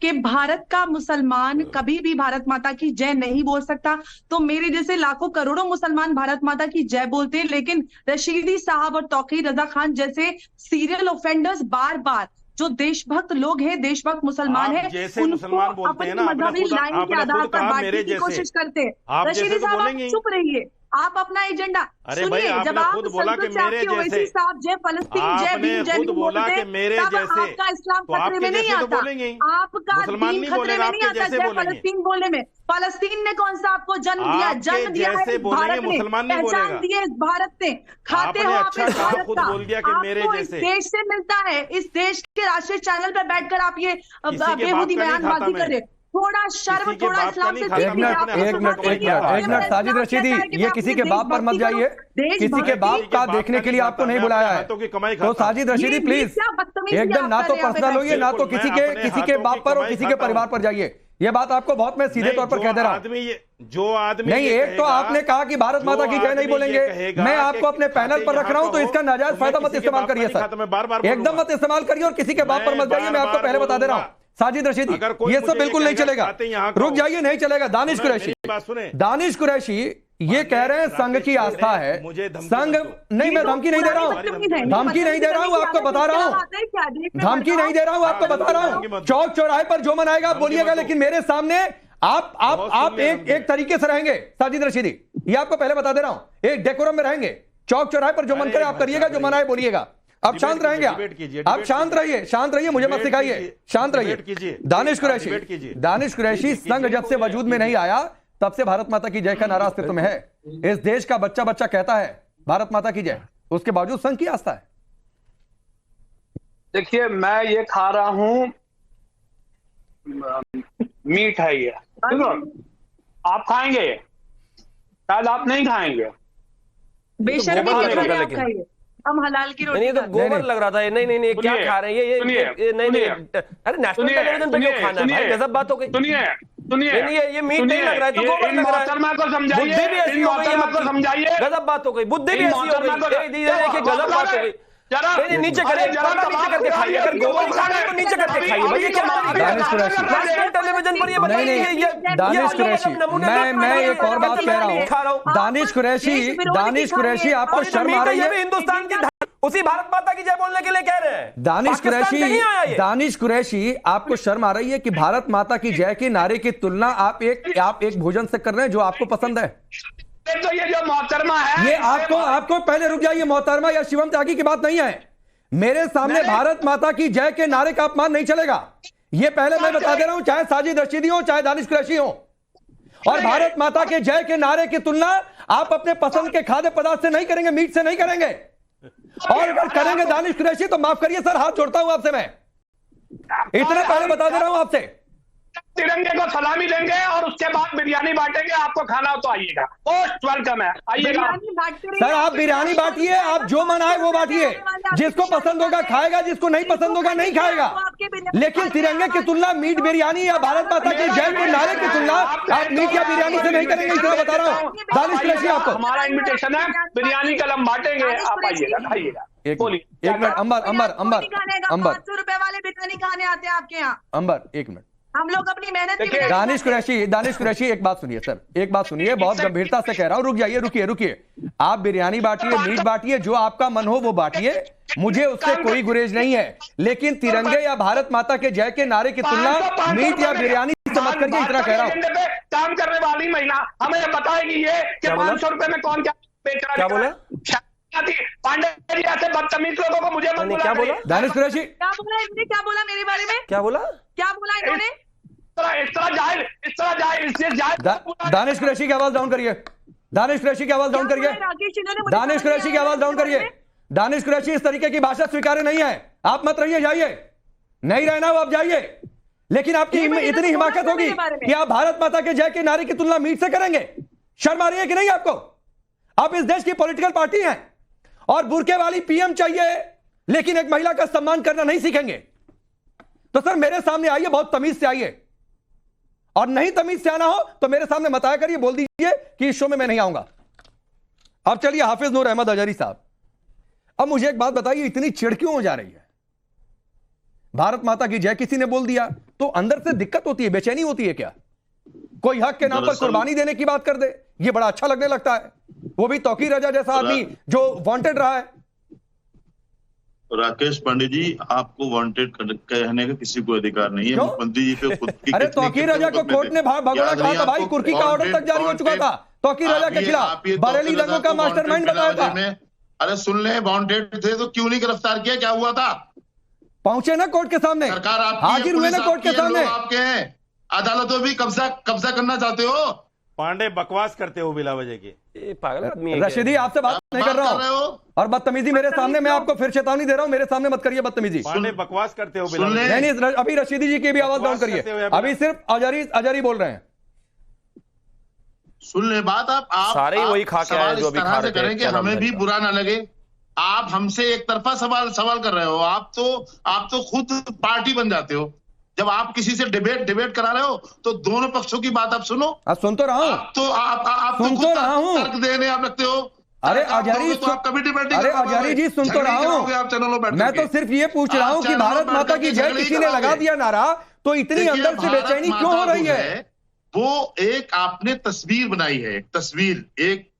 कि भारत का मुसलमान कभी भी भारत माता की जय नहीं बोल सकता। तो मेरे जैसे लाखों करोड़ों मुसलमान भारत माता की जय बोलते हैं, लेकिन रशीदी साहब और तौकीर रजा खान जैसे सीरियल ऑफेंडर्स बार बार जो देशभक्त लोग हैं, देशभक्त मुसलमान हैं, जैसे उनको मुसलमान बोलते हैं अपनी ना, मजहबी लाइन के आधार पर बांटने की कोशिश करते हैं। आप रशीदी जैसे तो साहब आप बोलेंगे। चुप रहिए, आप अपना एजेंडा सुनिए। जब आप खुद बोला कि संसद से मेरे आपके जैसे, ओवैसी साहब जय फलस्तीन जय भीम जय खुद भीम बोला बोलते कि मेरे तब जैसे, आपका इस्लाम तो खतरे आपके में नहीं जैसे तो आता, बोलेंगे ही। आपका मुसलमान दीन नहीं खतरे बोलेगा, में नहीं आपके आता जैसे जय बोलेंगे। फलस्तीन बोलने में। फलस्तीन ने कौन सा आपको जन्म दिया? जन्म दिया है इस भारत ने, मुसलमान नहीं पहचान बोलेगा। दी है इस भारत ने। खाते हो आप अच्छा इस कहा, भारत खुद का, बोल दिया कि मेरे आपको इस जैसे। देश से मिलता है, इस देश के राष्ट्रीय चैनल पर बैठकर आप ये किसी के बाप बेहूदी का नहीं खाता बयानबाजी मैं। कर रहे। थोड़ा शर्म, किसी के थोड़ा बाप का इस्लाम नहीं से खाता सीखिए। मैं, आप अपने तो हस्बैंड को बोलते नहीं हैं खाता। कि मिनट साजिद रशीदी, ये किसी के बाप पर मत जाइए, किसी के बाप का देखने के लिए आपको नहीं बुलाया है। तो साजिद रशीदी प्लीज एकदम ना तो पर्सनल होइए, ना तो किसी के बाप पर और किसी के परिवार पर जाइए। ये बात आपको बहुत मैं सीधे तौर पर कह दे रहा हूं। जो आदमी नहीं, एक तो आपने कहा कि भारत माता की जय नहीं बोलेंगे, मैं आपको अपने पैनल पर रख रहा हूं, तो इसका नाजायज फायदा मत इस्तेमाल करिए सर, एकदम मत इस्तेमाल करिए और किसी के बाप पर मत जाइए। मैं आपको पहले बता दे रहा हूं साजिद रशीदी, ये सब बिल्कुल नहीं चलेगा, रुक जाइए, नहीं चलेगा। दानिश कुरैशी ये कह रहे हैं संघ की आस्था है, संघ नहीं, मैं धमकी नहीं दे रहा हूं, धमकी नहीं दे रहा हूं, आपको बता रहा हूं, धमकी नहीं दे रहा हूं, आपको बता रहा हूं। चौक चौराहे पर जो मनाएगा आप बोलिएगा, लेकिन मेरे सामने आप एक तरीके से रहेंगे साजिद रशीदी, ये आपको पहले बता दे रहा हूं, एक डेकोरम में रहेंगे। चौक चौराहे पर जो मन करे आप करिएगा, जो मनाए बोलिएगा। आप शांत रहेंगे, आप शांत रहिए, मुझे मत सिखाइए, शांत रहिए। दानिश कुरैशी संघ जब से वजूद में नहीं आया तब से भारत माता की जय का नारा अस्तित्व में है। इस देश का बच्चा बच्चा कहता है भारत माता की जय, उसके बावजूद संघ की आस्था है। देखिए, मैं ये खा रहा हूं, मीट है ये, आप खाएंगे? शायद आप नहीं खाएंगे। बेशर्मी खाइए, हम हलाल की रोटी। नहीं, तो गोबर लग रहा था। नहीं, क्या खा रहे हैं ये? नहीं, अरे नेशनल टेलीविजन पे क्यों खाना है भाई? गजब बात हो गई। सुनिए, ये मीट नहीं लग रहा है तो गोबर लग रहा है। को समझाइए, बुद्धि भी ऐसी हो गई, समझाइए, गजब बात हो गई, बुद्धि भी ऐसी हो गई। देखिए गजब बात हो गई। नहीं, नीचे करिए, नीचे करके खाइए, अगर गोबर खाना है तो नीचे करके खाइए भाई। ये क्या नेशनल टेलीविजन पर ये बताइए? दानिश कुरैशी, मैं एक और बात कह रहा हूं, दानिश कुरैशी आपको शर्म आ रही है? हिंदुस्तान की उसी भारत माता की जय बोलने के लिए कह रहे हैं। दानिश कुरैशी आपको शर्म आ रही है कि भारत माता की जय के नारे की तुलना आप एक भोजन से कर रहे हैं जो आपको पसंद है? तो ये जो मोहतरमा है, ये आपको पहले रुक जाइए, मोहतरमा या शिवम त्यागी की बात नहीं है। मेरे सामने भारत माता की जय के नारे का अपमान नहीं चलेगा, ये पहले मैं बता दे रहा हूं, चाहे साजिद रशीदी हो चाहे दानिश कुरैशी हो। और भारत माता के जय के नारे की तुलना आप अपने पसंद के खाद्य पदार्थ से नहीं करेंगे, मीट से नहीं करेंगे। और अगर करेंगे दानिश कुरैशी तो माफ करिए सर, हाथ जोड़ता हूं आपसे, मैं इतना पहले बता दे रहा हूं आपसे। तिरंगे को सलामी देंगे और उसके बाद बिरयानी बांटेंगे, आपको खाना हो तो आइएगा, मोस्ट वेलकम है, आइएगा। सर आप बिरयानी बांटिए, आप जो मन आए वो बांटिए, जिसको पसंद होगा खाएगा, जिसको नहीं पसंद होगा नहीं खाएगा, लेकिन तिरंगे की तुलना मीट बिरयानी या भारत माता की जय के नारे की तुलना आप मीट या बिरयानी से नहीं करेंगे, इसलिए बता रहा हूँ। दानिश कुरैशी आपको हमारा इन्विटेशन है, बिरयानी का हम बांटेंगे, आप आइएगा, खाइएगा। एक मिनट, अंबर 500 रुपए वाले बिरयानी खाने आते हैं आपके यहाँ। अंबर एक मिनट, हम लोग अपनी मेहनत। दानिश कुरैशी एक बात सुनिए सर, एक बात सुनिए, बहुत गंभीरता से कह रहा हूं, रुक जाइए, रुकिए। आप बिरयानी बांटिए, मीट बांटिए, जो आपका मन हो वो बांटिए, मुझे उससे कोई गुरेज नहीं है, लेकिन तिरंगे या भारत माता के जय के नारे की तुलना मीट या बिरयानी से मत करिए, इतना कह रहा हूं। काम करने वाली महिला हमें बताएगी ये कि 500 रुपए में कौन क्या बेच रहा है। क्या बोला? पांडे जी ऐसे बदतमीज लोगों को मुझे मत क्या बोला? दानिश कुरैशी क्या बोला मेरे बारे में? क्या बोला इन्होंने? इस तरह जाहिल दानिश कुरैशी की आवाज डाउन करिए, दानिश कुरैशी की आवाज डाउन करिए, दानिश कुरैशी की आवाज डाउन करिए। दानिश कुरैशी इस तरीके की भाषा स्वीकार्य नहीं है, आप मत रहिए, जाइए, नहीं रहना हो आप जाइए, लेकिन आपकी इतनी हिमाकत होगी कि आप भारत माता के जय के नारे की तुलना मीट से करेंगे? शर्म आ रही है कि नहीं आपको? आप इस देश की पॉलिटिकल पार्टी हैं और बुरके वाली पीएम चाहिए, लेकिन एक महिला का सम्मान करना नहीं सीखेंगे। तो सर मेरे सामने आइए, बहुत तमीज से आइए, और नहीं तमीज से आना हो तो मेरे सामने मत आया करिए, बोल दीजिए कि इस शो में मैं नहीं आऊंगा। अब चलिए हाफिज नूर अहमद अजहरी साहब, अब मुझे एक बात बताइए, इतनी चिढ़ क्यों हो जा रही है? भारत माता की जय किसी ने बोल दिया तो अंदर से दिक्कत होती है, बेचैनी होती है क्या? कोई हक के नाम पर कुर्बानी देने की बात कर दे, ये बड़ा अच्छा लगने लगता है, वो भी तौकीर रजा जैसा आदमी जो वांटेड रहा है। राकेश पांडे जी, आपको वांटेड कहने का किसी को अधिकार नहीं है। मुख्यमंत्री जी पे खुद की अरे तौकीर रजा को कोर्ट ने भगोड़ा कहा था भाई, कुर्की का ऑर्डर तक जारी हो चुका था तौकीर रजा के खिलाफ, बरेली दंगों का मास्टरमाइंड बताया था। अरे सुन ले, वांटेड थे तो क्यों नहीं गिरफ्तार किया? क्या हुआ था? पहुंचे ना कोर्ट के सामने, सरकार आपकी, हाजिर हुए ना कोर्ट के सामने। आपके हैं, अदालतों भी कब्जा करना चाहते हो। पांडे बकवास करते हो बिला वजह के, पागल आदमी है। रशीदी आपसे बात नहीं कर रहा हूं, और बदतमीजी मेरे सामने, मैं आपको फिर चेतावनी दे रहा हूं, मेरे सामने मत करिए बदतमीजी। पांडे बकवास करते हो बिला वजह। नहीं, अभी रशीदी जी की भी आवाज डाउन करिए, अभी सिर्फ आजारी बोल रहे हैं। सुन ले बात, आप सारे वही खा के आए जो अभी खा रहे थे, करेंगे, हमें भी बुरा ना लगे। आप हमसे एक तरफा सवाल कर रहे हो। आप तो खुद पार्टी बन जाते हो। जब आप किसी से डिबेट करा रहे हो तो दोनों पक्षों की बात आप सुनो। आप सुन तो रहा हूं, आप सुन तो रहा हूं, तर्क देने आप लगते हो। अरे आजारी, तो आप कभी डिबेट नहीं, अरे आजारी जी सुन तो रहा हूं, आप चैनलों बैठ, मैं तो सिर्फ ये पूछ रहा हूं कि भारत माता की जय किसी ने लगा दिया नारा तो इतनी अंदर से बेचैनी क्यों हो रही है? वो एक आपने तस्वीर बनाई है, एक तस्वीर, एक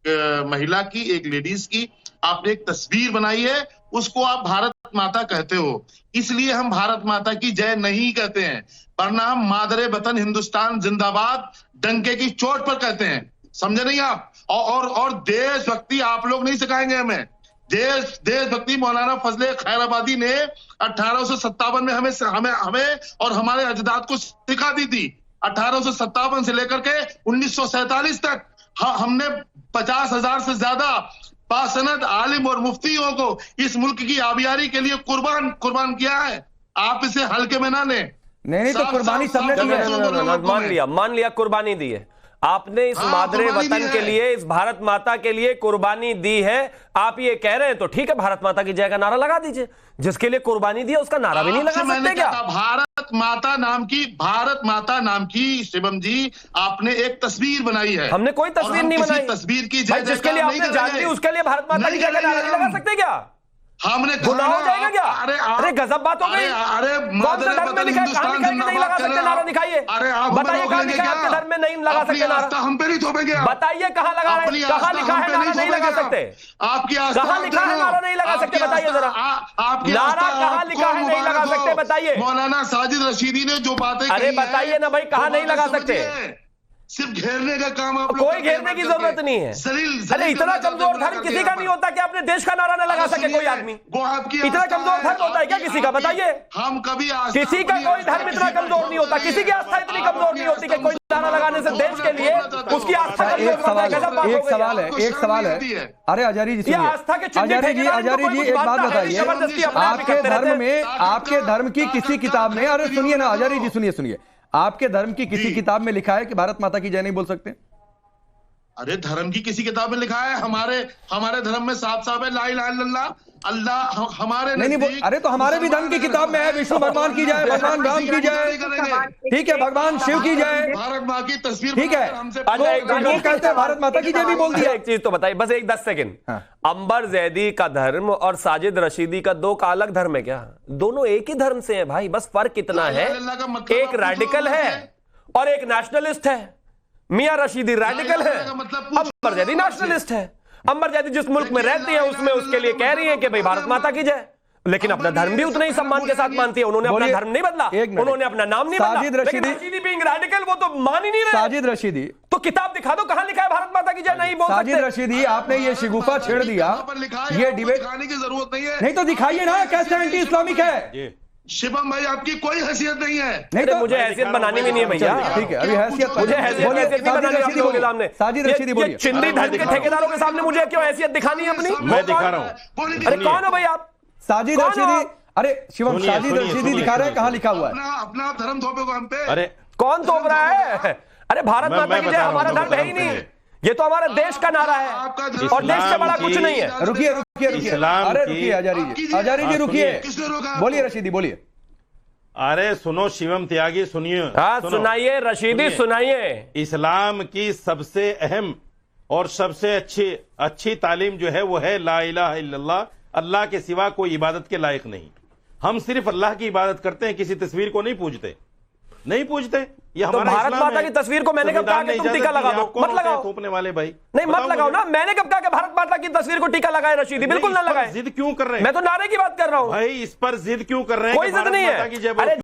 महिला की, एक लेडीज की आपने एक तस्वीर बनाई है, उसको आप भारत माता कहते हो। इसलिए हम भारत माता की जय नहीं कहते हैं, वरना हम मादरे वतन हिंदुस्तान जिंदाबाद डंके की चोट पर कहते हैं। समझे नहीं आप? और देशभक्ति आप लोग नहीं सिखाएंगे हमें। देशभक्ति मौलाना फजले खैराबादी ने 1857 में हमें और हमारे अजदाद को सिखा दी थी। 1857 से लेकर के 1947 तक हमने 50,000 से ज्यादा बासनद आलिम और मुफ्तियों को इस मुल्क की आबियारी के लिए कुर्बान किया है। आप इसे हल्के में ना लें। नहीं तो कुर्बानी सबने दी है। मान लिया कुर्बानी दी है आपने, इस मादरे वतन के लिए, इस भारत माता के लिए कुर्बानी दी है। आप ये कह रहे हैं तो ठीक है, भारत माता की जय का नारा लगा दीजिए। जिसके लिए कुर्बानी दी है उसका नारा भी नहीं लगा सकते क्या? भारत माता नाम की शिवम जी आपने एक तस्वीर बनाई है। हमने कोई तस्वीर नहीं बनाई। तस्वीर की जय जिसके लिए आपने जान दी उसके लिए भारत माता की जय का नारा नहीं लगा सकते क्या? हमने गुनाह हो जाएगा क्या? अरे गजब बात हो गई। कौन से धर्म में लिखा है? कहां लिखा है कि नहीं लगा सकते नारा? दिखाइए, बताइए कहां लिखा है आपके धर्म में नहीं लगा सकते नारा? हम पे नहीं थोपेंगे। बताइए कहां लगा रहे हैं, कहां लिखा है नारा नहीं लगा सकते? आपकी कहां लिखा है नारा नहीं लगा सकते? बताइए जरा, नारा कहां लिखा है नहीं लगा सकते? बताइए। मौलाना साजिद रशीदी ने जो बातें, अरे बताइए ना भाई, कहां नहीं लगा सकते? सिर्फ घेरने का काम आप कोई घेरने की जरूरत नहीं है। अरे इतना कमजोर धर्म किसी का नहीं होता कि अपने देश का नारा न लगा सके कोई आदमी। इतना कमजोर धर्म होता है क्या किसी का? बताइए। हम कभी किसी का कोई धर्म इतना कमजोर नहीं होता, किसी की आस्था इतनी कमजोर नहीं होती कि कोई नारा लगाने से देश के लिए उसकी आस्था एक सवाल है। अरे आजारी जी, आस्था के आजारी जी एक बात बताइए, आपके धर्म की किसी किताब में, अरे सुनिए ना आजारी जी, सुनिए, आपके धर्म की किसी किताब में लिखा है कि भारत माता की जय नहीं बोल सकते? अरे धर्म की किसी किताब में लिखा है? हमारे धर्म में साफ है ला इलाहा इल्लल्लाह अल्लाह। हमारे नहीं, अरे तो हमारे भी धर्म की किताब में है विष्णु भगवान की जय, भगवान राम की जय, ठीक है, भगवान शिव की जय, भारत माँ की तस्वीर, ठीक है। तो कहते हैं भारत माता की जय भी बोल दिया। एक चीज तो बताइए, बस एक 10 सेकंड। अंबर जैदी का धर्म और साजिद रशीदी का दो का अलग धर्म है क्या? दोनों एक ही धर्म से है भाई, बस फर्क इतना है, एक रैडिकल है और एक नेशनलिस्ट है। मियां रशीदी रैडिकल है, अंबर जैदी नेशनलिस्ट है। अंबर जैदी जिस मुल्क में रहती है उसमें उसके लिए कह रही है कि भाई भारत माता की जय, लेकिन अपना धर्म भी उतना ही सम्मान के साथ मानती है। उन्होंने अपना धर्म नहीं बदला, उन्होंने अपना नाम नहीं बदला। साजिद रशीदी बीइंग रैडिकल, वो तो मान ही नहीं रहे। साजिद रशीदी तो किताब दिखा दो, कहां लिखा है भारत माता की जय नहीं बोल सकते? साजिद रशीदी, आपने ये शिगुफा छेड़ दिया, ये डिबेट दिखाने की जरूरत नहीं है। नहीं तो दिखाइए ना कैसे एंटी इस्लामिक है। शिवम भाई आपकी कोई हैसियत नहीं है। नहीं तो मुझे हैसियत बनानी भी नहीं है भैया, ठीक है, अभी हैसियत मुझे हैसियत नहीं बनानी है आपके सामने। साजिद रशीदी बोलिए। चिंदी धर्म के ठेकेदारों के सामने मुझे क्यों हैसियत दिखानी है अपनी? मैं दिखा रहा हूं। अरे कौन हो भाई आप? साजिद रशीदी, अरे शिवम साजिद रशीदी दिखा रहे हैं, कहां लिखा हुआ है? अपना धर्म थोपे को हम पे। अरे कौन थोप रहा है? अरे भारत माता की जय हमारा धर्म है ही नहीं, ये तो हमारा देश का नारा है और देश से बड़ा कुछ नहीं है। रुकिए, अरे रुकिए आजारी जी रुकिए, बोलिए रशीदी बोलिए। अरे सुनो शिवम त्यागी, सुनिए। हाँ सुनाइए रशीदी, सुनाइए। इस्लाम की सबसे अहम और सबसे अच्छी तालीम जो है वो है ला इलाहा इल्लल्लाह, अल्लाह के सिवा कोई इबादत के लायक नहीं। हम सिर्फ अल्लाह की इबादत करते हैं, किसी तस्वीर को नहीं पूजते, नहीं पूजते। ये तो हमारा भारत इस्लाम माता है। की तस्वीर को मैंने कब कहा कि तुम टीका लगा दो? मत लगाओ, थोपने वाले भाई, नहीं मत लगाओ ना। मैंने कब कहा कि भारत माता की तस्वीर को टीका लगाए रशीदी? बिल्कुल ना लगाए। जिद क्यों कर रहे हैं? मैं तो नारे की बात कर रहा हूं भाई, इस पर जिद क्यों कर रहे हैं? कोई जिद नहीं है। भारत माता की जय बोलो।